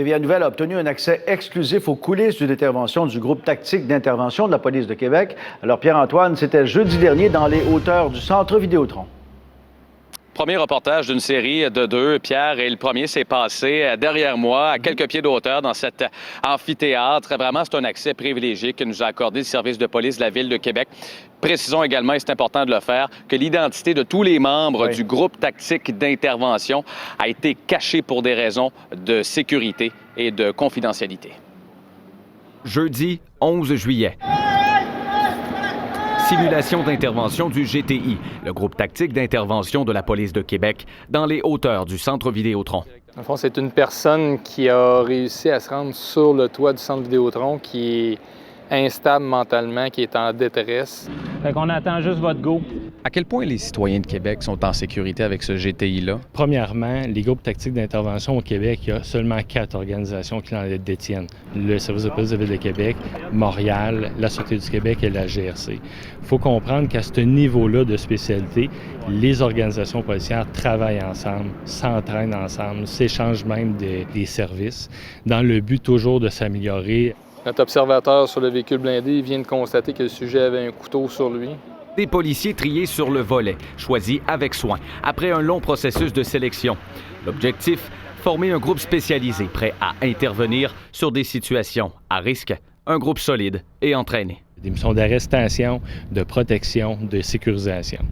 TVA Nouvelle a obtenu un accès exclusif aux coulisses d'une intervention du groupe tactique d'intervention de la police de Québec. Alors, Pierre-Antoine, c'était jeudi dernier dans les hauteurs du centre Vidéotron. Premier reportage d'une série de 2, Pierre, et le premier s'est passé derrière moi, à quelques pieds de hauteur, dans cet amphithéâtre. Vraiment, c'est un accès privilégié que nous a accordé le service de police de la Ville de Québec. Précisons également, et c'est important de le faire, que l'identité de tous les membres du groupe tactique d'intervention a été cachée pour des raisons de sécurité et de confidentialité. Jeudi 11 juillet. Simulation d'intervention du GTI, le groupe tactique d'intervention de la police de Québec, dans les hauteurs du centre Vidéotron. En fond, c'est une personne qui a réussi à se rendre sur le toit du centre Vidéotron, qui est instable mentalement, qui est en détresse. Fait qu'on attend juste votre go. À quel point les citoyens de Québec sont en sécurité avec ce GTI-là? Premièrement, les groupes tactiques d'intervention au Québec, il y a seulement 4 organisations qui en détiennent. Le Service de police de la Ville de Québec, Montréal, la Sûreté du Québec et la GRC. Il faut comprendre qu'à ce niveau-là de spécialité, les organisations policières travaillent ensemble, s'entraînent ensemble, s'échangent même des services, dans le but toujours de s'améliorer. Notre observateur sur le véhicule blindé vient de constater que le sujet avait un couteau sur lui. Des policiers triés sur le volet, choisis avec soin, après un long processus de sélection. L'objectif, former un groupe spécialisé prêt à intervenir sur des situations à risque, un groupe solide et entraîné. Des missions d'arrestation, de protection, de sécurisation.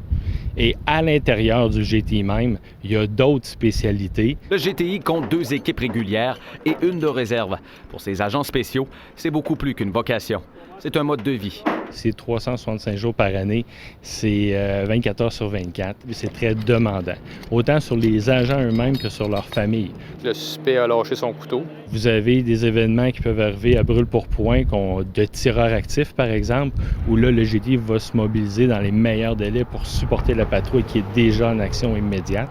Et à l'intérieur du GTI même, il y a d'autres spécialités. Le GTI compte 2 équipes régulières et une de réserve. Pour ces agents spéciaux, c'est beaucoup plus qu'une vocation. C'est un mode de vie. C'est 365 jours par année, c'est 24 heures sur 24, c'est très demandant, autant sur les agents eux-mêmes que sur leur famille. Le suspect a lâché son couteau. Vous avez des événements qui peuvent arriver à brûle-pourpoint, de tireurs actifs par exemple, où là, le GTI va se mobiliser dans les meilleurs délais pour supporter la patrouille qui est déjà en action immédiate.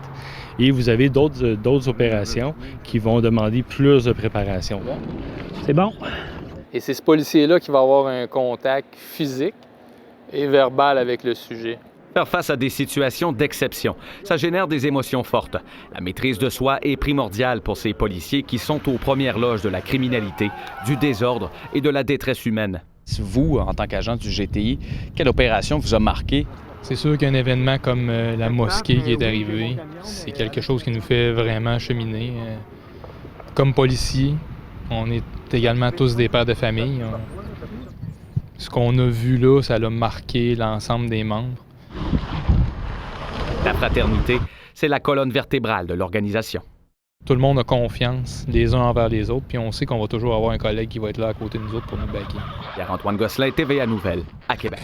Et vous avez d'autres opérations qui vont demander plus de préparation. C'est bon. Et c'est ce policier-là qui va avoir un contact physique et verbal avec le sujet. Faire face à des situations d'exception, ça génère des émotions fortes. La maîtrise de soi est primordiale pour ces policiers qui sont aux premières loges de la criminalité, du désordre et de la détresse humaine. Vous, en tant qu'agent du GTI, quelle opération vous a marqué? C'est sûr qu'un événement comme la mosquée qui est arrivée, c'est quelque chose qui nous fait vraiment cheminer. Comme policiers, on est également tous des pères de famille. Ce qu'on a vu là, ça a marqué l'ensemble des membres. La fraternité, c'est la colonne vertébrale de l'organisation. Tout le monde a confiance les uns envers les autres, puis on sait qu'on va toujours avoir un collègue qui va être là à côté de nous autres pour nous backer. Pierre-Antoine Gosselin, TVA Nouvelle, à Québec.